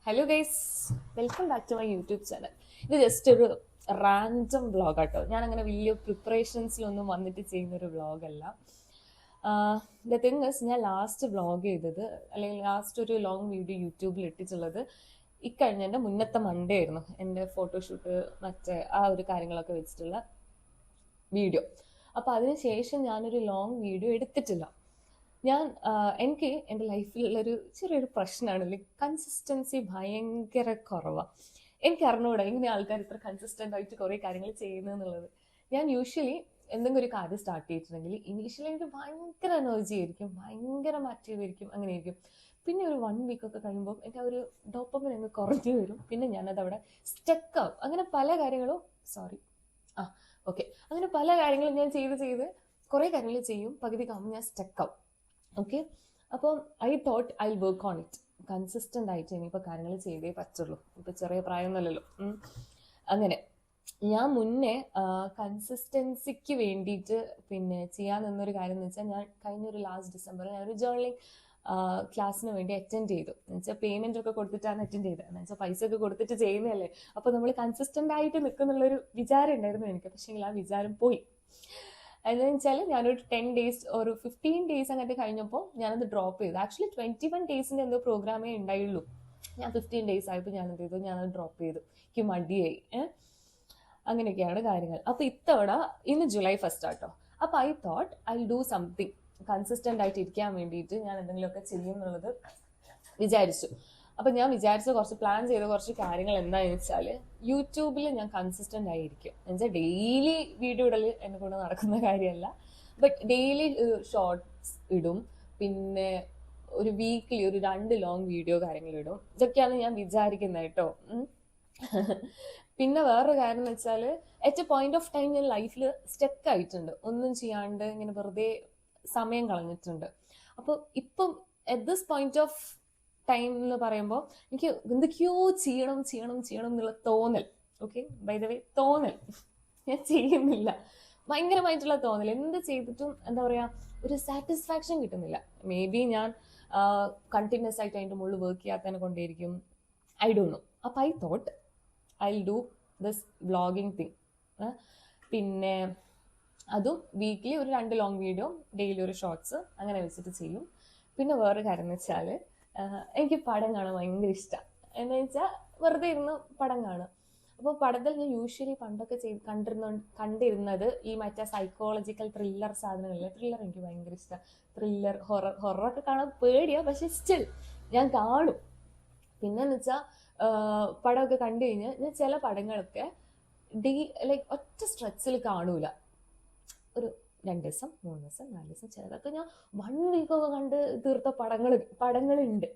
Hello guys, welcome back to my YouTube channel. ഇത് just ഒരു random vlog ആട്ടോ. ഞാൻ അങ്ങനെ വലിയ പ്രിപ്പറേഷൻസിലൊന്നും വന്നിട്ട് ചെയ്യുന്നൊരു വ്ളോഗല്ല. ദ തിങ് ഇസ്, ഞാൻ ലാസ്റ്റ് വ്ളോഗ് ചെയ്തത് അല്ലെങ്കിൽ ലാസ്റ്റ് ഒരു ലോങ് വീഡിയോ യൂട്യൂബിൽ ഇട്ടിട്ടുള്ളത് ഇക്കഴിഞ്ഞ എൻ്റെ മുന്നത്തെ മൺഡേ ആയിരുന്നു. എൻ്റെ ഫോട്ടോഷൂട്ട് മറ്റേ ആ ഒരു കാര്യങ്ങളൊക്കെ വെച്ചിട്ടുള്ള വീഡിയോ. അപ്പോൾ അതിനുശേഷം ഞാനൊരു ലോങ് വീഡിയോ എടുത്തിട്ടില്ല. എനിക്ക് എൻ്റെ ലൈഫിലുള്ളൊരു ചെറിയൊരു പ്രശ്നമാണ്, ലൈക്ക് കൺസിസ്റ്റൻസി ഭയങ്കര കുറവാണ്. എനിക്ക് അറിഞ്ഞൂടാ എങ്ങനെ ആൾക്കാർ ഇത്ര കൺസിസ്റ്റൻ്റ് ആയിട്ട് കുറേ കാര്യങ്ങൾ ചെയ്യുന്നതെന്നുള്ളത്. ഞാൻ യൂഷ്വലി എന്തെങ്കിലും ഒരു കാര്യം സ്റ്റാർട്ട് ചെയ്തിട്ടുണ്ടെങ്കിൽ ഇനീഷ്യലി എനിക്ക് ഭയങ്കര എനർജി ആയിരിക്കും, ഭയങ്കര ആക്റ്റീവ് ആയിരിക്കും, അങ്ങനെ ആയിരിക്കും. പിന്നെ ഒരു 1 വീക്ക് ഒക്കെ കഴിയുമ്പോൾ എൻ്റെ ആ ഒരു ഡോപ്പമിൻ അങ്ങ് കുറഞ്ഞു വരും. പിന്നെ ഞാനത് അവിടെ സ്റ്റക്കാവും. അങ്ങനെ പല കാര്യങ്ങളും അങ്ങനെ പല കാര്യങ്ങളും ഞാൻ ചെയ്ത് കുറേ കാര്യങ്ങൾ ചെയ്യും, പകുതി കാണുമ്പോൾ ഞാൻ സ്റ്റക്കാവും. ഓക്കെ, അപ്പം I thought I work on it. Consistent ആയിട്ട് ഇനിയിപ്പോൾ കാര്യങ്ങൾ ചെയ്തേ പറ്റുള്ളൂ. ഇപ്പോൾ ചെറിയ പ്രായമൊന്നുമല്ലല്ലോ. അങ്ങനെ ഞാൻ മുന്നേ കൺസിസ്റ്റൻസിക്ക് വേണ്ടിയിട്ട് പിന്നെ ചെയ്യാൻ നിന്നൊരു കാര്യം എന്ന് വെച്ചാൽ, ഞാൻ കഴിഞ്ഞൊരു ലാസ്റ്റ് ഡിസംബറിൽ ഞാനൊരു ജേർണലിംഗ് ക്ലാസ്സിന് വേണ്ടി അറ്റൻഡ് ചെയ്തു. എന്ന് വെച്ചാൽ പേയ്മെന്റ് ഒക്കെ കൊടുത്തിട്ടാണ് അറ്റൻഡ് ചെയ്തത്. എന്ന് വെച്ചാൽ പൈസ ഒക്കെ കൊടുത്തിട്ട് ചെയ്യുന്നതല്ലേ, അപ്പോൾ നമ്മൾ കൺസിസ്റ്റൻ്റ് ആയിട്ട് നിൽക്കുന്നുള്ളൊരു വിചാരം ഉണ്ടായിരുന്നു എനിക്ക്. പക്ഷേ ആ വിചാരം പോയി. എന്താണെന്ന് വെച്ചാൽ, ഞാനൊരു 10 days ഒരു 15 days അങ്ങോട്ട് കഴിഞ്ഞപ്പോൾ ഞാനത് ഡ്രോപ്പ് ചെയ്തു. ആക്ച്വലി 21 days എന്തോ പ്രോഗ്രാമേ ഉണ്ടായുള്ളൂ. ഞാൻ 15 days ആയപ്പോൾ ഞാൻ എന്ത് ചെയ്തു, ഞാനത് ഡ്രോപ്പ് ചെയ്തു. എനിക്ക് മടിയായി. അങ്ങനെയൊക്കെയാണ് കാര്യങ്ങൾ. അപ്പോൾ ഇന്ന് ജൂലൈ 1 ആട്ടോ. അപ്പോൾ I thought I do something consistent ആയിട്ട് ഇരിക്കാൻ വേണ്ടിയിട്ട് ഞാൻ എന്തെങ്കിലുമൊക്കെ ചെയ്യും എന്നുള്ളത് വിചാരിച്ചു. അപ്പം ഞാൻ വിചാരിച്ച പ്ലാൻ ചെയ്ത കുറച്ച് കാര്യങ്ങൾ എന്താണെന്ന് വെച്ചാൽ, യൂട്യൂബിൽ ഞാൻ കൺസിസ്റ്റൻ്റ് ആയിരിക്കും. എന്നുവെച്ചാൽ ഡെയിലി വീഡിയോ ഇടൽ എന്നെ കൊണ്ട് നടക്കുന്ന കാര്യമല്ല, ബട്ട് ഡെയിലി ഷോർട്സ് ഇടും. പിന്നെ ഒരു വീക്കിലി ഒരു 2 ലോങ് വീഡിയോ കാര്യങ്ങൾ ഇടും. ഇതൊക്കെയാണ് ഞാൻ വിചാരിക്കുന്നത് കേട്ടോ. പിന്നെ വേറൊരു കാര്യം എന്ന് വെച്ചാൽ, at A point of time ഞാൻ ലൈഫിൽ സ്റ്റക്ക് ആയിട്ടുണ്ട്. ഒന്നും ചെയ്യാണ്ട് ഇങ്ങനെ വെറുതെ സമയം കളഞ്ഞിട്ടുണ്ട്. അപ്പോൾ ഇപ്പം at this point of time എന്ന് പറയുമ്പോൾ എനിക്ക് എന്തൊക്കെയോ ചെയ്യണം എന്നുള്ള തോന്നൽ. ഓക്കെ, ബൈ ദ വേ, തോന്നൽ. ഞാൻ ചെയ്യുന്നില്ല, ഭയങ്കരമായിട്ടുള്ള തോന്നൽ. എന്ത് ചെയ്തിട്ടും എന്താ പറയുക, ഒരു സാറ്റിസ്ഫാക്ഷൻ കിട്ടുന്നില്ല. മേ ബി ഞാൻ കണ്ടിന്യൂസ് ആയിട്ട് അതിൻ്റെ മുകളിൽ വർക്ക് ചെയ്യാത്തതിനെ കൊണ്ടേയിരിക്കും, ഐ ഡോണ്ട് നോ. അപ്പം I thought I do this vlogging thing. പിന്നെ അതും വീക്കിലി ഒരു 2 ലോങ് വീഡിയോ, ഡെയിലി ഒരു ഷോർട്സ് അങ്ങനെ വെച്ചിട്ട് ചെയ്യും. പിന്നെ വേറൊരു കാര്യം എന്ന് വെച്ചാൽ, എനിക്ക് പടം കാണാൻ ഭയങ്കര ഇഷ്ടമാണ്. എന്ന് വെച്ചാൽ വെറുതെ ഇരുന്ന് പടം കാണും. അപ്പോൾ പടത്തിൽ ഞാൻ യൂഷ്വലി പണ്ടൊക്കെ കണ്ടിരുന്നത് ഈ മറ്റേ സൈക്കോളജിക്കൽ ത്രില്ലർ സാധനങ്ങളില്ലേ. ത്രില്ലർ എനിക്ക് ഭയങ്കര ഇഷ്ടമാണ്. ത്രില്ലർ, ഹൊററൊക്കെ കാണാൻ പേടിയാണ്, പക്ഷെ സ്റ്റിൽ ഞാൻ കാണും. പിന്നെന്ന് വെച്ചാൽ പടമൊക്കെ കണ്ടു കഴിഞ്ഞാൽ ഞാൻ ചില പടങ്ങളൊക്കെ ലൈക്ക് ഒറ്റ സ്ട്രെച്ചിൽ കാണൂല. ഒരു 2 ദിവസം, 3 ദിവസം, 4 ദിവസം, ചിലതൊക്കെ ഞാൻ 1 വീക്കൊക്കെ കണ്ട് തീർത്ത പടങ്ങളുണ്ട്.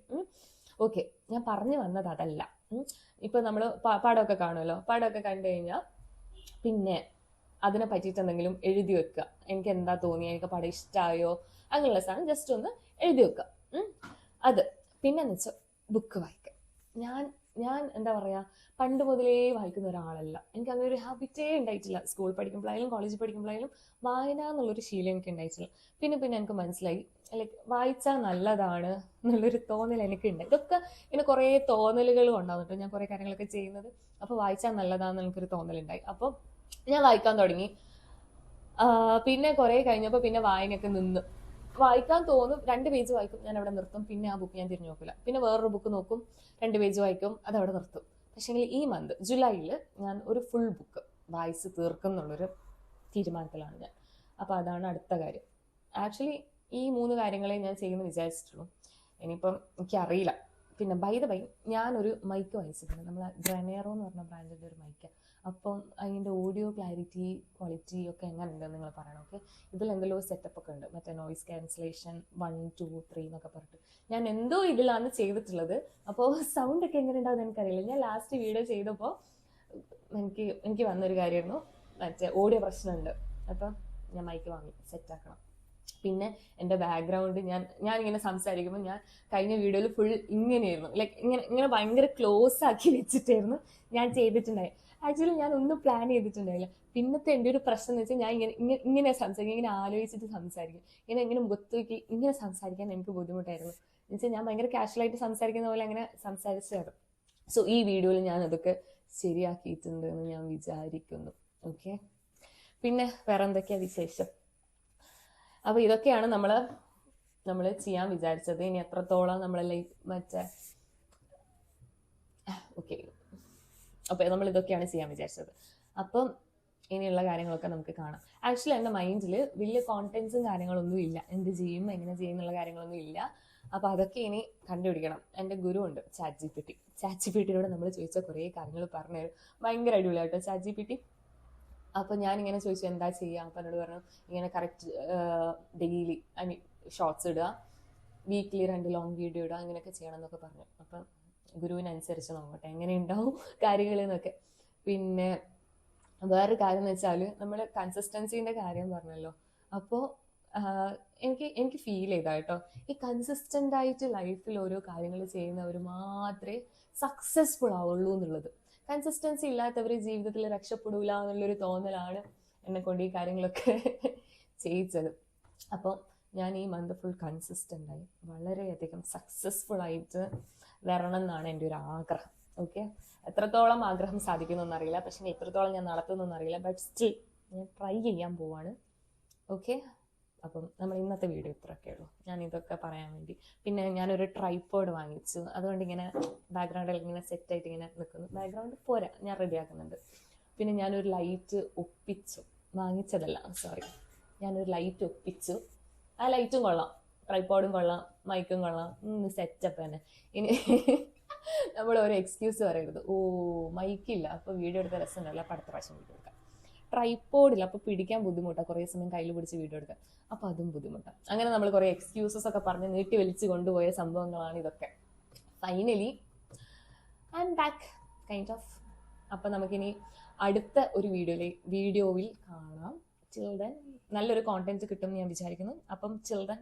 ഓക്കെ, ഞാൻ പറഞ്ഞു വന്നത് അതല്ല. ഇപ്പൊ നമ്മൾ പടമൊക്കെ കാണുമല്ലോ. പടമൊക്കെ കണ്ടു കഴിഞ്ഞാൽ പിന്നെ അതിനെ പറ്റിയിട്ട് എന്തെങ്കിലും എഴുതി വെക്കുക. എനിക്ക് എന്താ തോന്നിയത്, എനിക്ക് പടം ഇഷ്ടമായോ, അങ്ങനെയുള്ള സാധനം ജസ്റ്റ് ഒന്ന് എഴുതി വെക്കുക. അത് പിന്നെന്ന് വെച്ചാൽ ബുക്ക് വായിക്കുക. ഞാൻ എന്താ പറയുക, പണ്ട് മുതലേ വായിക്കുന്ന ഒരാളല്ല. എനിക്ക് അങ്ങനെ ഒരു ഹാബിറ്റേ ഉണ്ടായിട്ടില്ല. സ്കൂൾ പഠിക്കുമ്പോഴായാലും കോളേജിൽ പഠിക്കുമ്പോഴായാലും വായന എന്നുള്ളൊരു ശീലം എനിക്ക് ഉണ്ടായിട്ടില്ല. പിന്നെ എനിക്ക് മനസ്സിലായി, ലൈക്ക് വായിച്ചാൽ നല്ലതാണ് എന്നുള്ളൊരു തോന്നൽ എനിക്കുണ്ട്. ഇതൊക്കെ ഇങ്ങനെ കുറേ തോന്നലുകൾ കൊണ്ടാകുന്നുണ്ട് ഞാൻ കുറേ കാര്യങ്ങളൊക്കെ ചെയ്യുന്നത്. അപ്പോൾ വായിച്ചാൽ നല്ലതാണെന്ന് എനിക്കൊരു തോന്നലുണ്ടായി. അപ്പോൾ ഞാൻ വായിക്കാൻ തുടങ്ങി. പിന്നെ കുറേ കഴിഞ്ഞപ്പോൾ പിന്നെ വായനയൊക്കെ നിന്ന്. വായിക്കാൻ തോന്നും, 2 പേജ് വായിക്കും, ഞാൻ അവിടെ നിർത്തും. പിന്നെ ആ ബുക്ക് ഞാൻ തിരിഞ്ഞു നോക്കില്ല. പിന്നെ വേറൊരു ബുക്ക് നോക്കും, 2 പേജ് വായിക്കും, അതവിടെ നിർത്തും. പക്ഷേങ്കിൽ ഈ മന്ത് ജൂലൈയിൽ ഞാൻ ഒരു ഫുൾ ബുക്ക് വായിച്ച് തീർക്കും എന്നുള്ളൊരു തീരുമാനത്തിലാണ് ഞാൻ. അപ്പോൾ അതാണ് അടുത്ത കാര്യം. ആക്ച്വലി ഈ 3 കാര്യങ്ങളെ ഞാൻ ചെയ്യുമെന്ന് വിചാരിച്ചിട്ടുള്ളൂ. ഇനിയിപ്പം എനിക്കറിയില്ല. പിന്നെ ബൈ ദ ബൈ, ഞാനൊരു മൈക്ക് വാങ്ങിച്ചിട്ടുണ്ട്. നമ്മളെ ഗ്രനേറോ എന്ന് പറഞ്ഞ ബ്രാൻഡിൻ്റെ ഒരു മൈക്ക്. അപ്പം അതിൻ്റെ ഓഡിയോ ക്വാളിറ്റി ഒക്കെ എങ്ങനെ ഉണ്ടെന്ന് നിങ്ങൾ പറയണം. ഓക്കെ, ഇതിൽ എന്തെല്ലോ സെറ്റപ്പ് ഒക്കെ ഉണ്ട്, മറ്റേ നോയിസ് ക്യാൻസലേഷൻ 1, 2, 3 എന്നൊക്കെ പറഞ്ഞിട്ട്. ഞാൻ എന്തോ ഇതിലാണ് ചെയ്തിട്ടുള്ളത്. അപ്പോൾ സൗണ്ട് ഒക്കെ എങ്ങനെ ഉണ്ടാവും എനിക്കറിയില്ല. ഞാൻ ലാസ്റ്റ് വീഡിയോ ചെയ്തപ്പോൾ എനിക്ക് വന്നൊരു കാര്യമായിരുന്നു, മറ്റേ ഓഡിയോ പ്രശ്നമുണ്ട്. അപ്പം ഞാൻ മൈക്ക് വാങ്ങി സെറ്റാക്കണം. പിന്നെ എൻ്റെ ബാക്ക്ഗ്രൗണ്ട് ഞാനിങ്ങനെ സംസാരിക്കുമ്പോൾ ഞാൻ കഴിഞ്ഞ വീഡിയോയിൽ ഫുൾ ഇങ്ങനെയായിരുന്നു, ലൈക്ക് ഇങ്ങനെ ഭയങ്കര ക്ലോസ് ആക്കി വെച്ചിട്ടായിരുന്നു ഞാൻ ചെയ്തിട്ടുണ്ടായി. ആക്ച്വലി ഞാൻ ഒന്നും പ്ലാൻ ചെയ്തിട്ടുണ്ടായില്ല. പിന്നത്തെ എൻ്റെ ഒരു പ്രശ്നം എന്ന് വെച്ചാൽ, ഞാൻ ഇങ്ങനെ സംസാരിക്കും, ഇങ്ങനെ ആലോചിച്ചിട്ട് സംസാരിക്കും. ഇങ്ങനെ മുഖത്തേക്ക് ഇങ്ങനെ സംസാരിക്കാൻ എനിക്ക് ബുദ്ധിമുട്ടായിരുന്നു. എന്ന് വെച്ചാൽ ഞാൻ ഭയങ്കര കാഷ്വലായിട്ട് സംസാരിക്കുന്ന പോലെ അങ്ങനെ സംസാരിച്ചത്. സോ ഈ വീഡിയോയിൽ ഞാൻ അതൊക്കെ ശരിയാക്കിയിട്ടുണ്ട് എന്ന് ഞാൻ വിചാരിക്കുന്നു. ഓക്കെ, പിന്നെ വേറെ എന്തൊക്കെയാ വിശേഷം? അപ്പോൾ ഇതൊക്കെയാണ് നമ്മൾ ചെയ്യാൻ വിചാരിച്ചത്. ഇനി എത്രത്തോളം നമ്മൾ മറ്റേ ഓക്കെ, അപ്പോൾ നമ്മൾ ഇതൊക്കെയാണ് ചെയ്യാൻ വിചാരിച്ചത്. അപ്പം ഇനിയുള്ള കാര്യങ്ങളൊക്കെ നമുക്ക് കാണാം. ആക്ച്വലി എൻ്റെ മൈൻഡിൽ വലിയ കോണ്ടന്റ്സും കാര്യങ്ങളൊന്നും ഇല്ല, എന്ത് ചെയ്യും എങ്ങനെ ചെയ്യും എന്നുള്ള കാര്യങ്ങളൊന്നും ഇല്ല. അപ്പോൾ അതൊക്കെ ഇനി കണ്ടുപിടിക്കണം. എൻ്റെ ഗുരു ഉണ്ട് ചാറ്റ് ജി പി ടിയോട് നമ്മൾ ചോദിച്ച കുറേ കാര്യങ്ങൾ പറഞ്ഞു തരും. ഭയങ്കര അടിപൊളിയാട്ടോ ചാറ്റ് ജി പി ടി. അപ്പോൾ ഞാനിങ്ങനെ ചോദിച്ചു എന്താ ചെയ്യുക, അപ്പം എന്നോട് പറഞ്ഞു ഇങ്ങനെ കറക്റ്റ് ഡെയിലി ഷോർട്സ് ഇടുക, വീക്ക്ലി 2 ലോങ് വീഡിയോ ഇടുക, അങ്ങനെയൊക്കെ ചെയ്യണം എന്നൊക്കെ പറഞ്ഞു. അപ്പം ഗുരുവിനനുസരിച്ച് നോക്കട്ടെ എങ്ങനെ ഉണ്ടാവും കാര്യങ്ങൾ എന്നൊക്കെ. പിന്നെ വേറൊരു കാര്യം എന്ന് വെച്ചാൽ നമ്മൾ കൺസിസ്റ്റൻസിൻ്റെ കാര്യം പറഞ്ഞല്ലോ. അപ്പോൾ എനിക്ക് ഫീൽ ചെയ്താ കേട്ടോ, ഈ കൺസിസ്റ്റൻ്റ് ആയിട്ട് ലൈഫിൽ ഓരോ കാര്യങ്ങൾ ചെയ്യുന്നവർ മാത്രമേ സക്സസ്ഫുൾ ആവുള്ളൂ എന്നുള്ളത്. കൺസിസ്റ്റൻസി ഇല്ലാത്തവർ ജീവിതത്തിൽ രക്ഷപ്പെടൂല എന്നുള്ളൊരു തോന്നലാണ് എന്നെ കൊണ്ട് ഈ കാര്യങ്ങളൊക്കെ ചെയ്യിച്ചത്. അപ്പോൾ ഞാൻ ഈ മന്ത് ഫുൾ കൺസിസ്റ്റൻ്റ് ആയി വളരെയധികം സക്സസ്ഫുൾ ആയിട്ട് വരണം എന്നാണ് എൻ്റെ ഒരു ആഗ്രഹം. ഓക്കെ, എത്രത്തോളം ആഗ്രഹം സാധിക്കുന്നൊന്നറിയില്ല, പക്ഷെ എത്രത്തോളം ഞാൻ നടത്തുന്നൊന്നറിയില്ല. ബട്ട് സ്റ്റിൽ ഞാൻ ട്രൈ ചെയ്യാൻ പോവാണ്. ഓക്കെ, അപ്പം നമ്മൾ ഇന്നത്തെ വീഡിയോ ഇത്രയൊക്കെ ഉള്ളൂ. ഞാൻ ഇതൊക്കെ പറയാൻ വേണ്ടി. പിന്നെ ഞാനൊരു ട്രൈപോഡ് വാങ്ങിച്ചു, അതുകൊണ്ട് ഇങ്ങനെ ബാക്ക്ഗ്രൗണ്ടിൽ ഇങ്ങനെ സെറ്റായിട്ട് ഇങ്ങനെ നിൽക്കുന്നു. ബാക്ക്ഗ്രൗണ്ട് പോരാ, ഞാൻ റെഡിയാക്കുന്നുണ്ട്. പിന്നെ ഞാനൊരു ലൈറ്റ് ഒപ്പിച്ചു, വാങ്ങിച്ചതല്ല സോറി, ഞാനൊരു ലൈറ്റ് ഒപ്പിച്ചു. ആ ലൈറ്റും കൊള്ളാം, ട്രൈപോഡും കൊള്ളാം, മൈക്കും കൊള്ളാം, സെറ്റപ്പ് തന്നെ. ഇനി നമ്മൾ ഒരു എക്സ്ക്യൂസ് പറയരുത്, ഓ മൈക്കില്ല അപ്പോൾ വീഡിയോ എടുത്ത രസം ഉണ്ടല്ലോ, അപ്പോൾ അടുത്ത പ്രാവശ്യം വീഡിയോ എടുക്കാം. ട്രൈപോഡില്ല അപ്പോൾ പിടിക്കാൻ ബുദ്ധിമുട്ടാണ്, കുറേ സമയം കയ്യിൽ പിടിച്ച് വീഡിയോ എടുക്കാൻ, അപ്പോൾ അതും ബുദ്ധിമുട്ടാണ്. അങ്ങനെ നമ്മൾ കുറേ എക്സ്ക്യൂസസ് ഒക്കെ പറഞ്ഞ് നീട്ടി വലിച്ച് കൊണ്ടുപോയ സംഭവങ്ങളാണ് ഇതൊക്കെ. Finally I am back kind of. അപ്പം നമുക്കിനി അടുത്ത ഒരു വീഡിയോയിൽ കാണാം. ചിൽ ദെൻ നല്ലൊരു കോണ്ടന്റ് കിട്ടും എന്ന് ഞാൻ വിചാരിക്കുന്നു. അപ്പം ചിൽ ദെൻ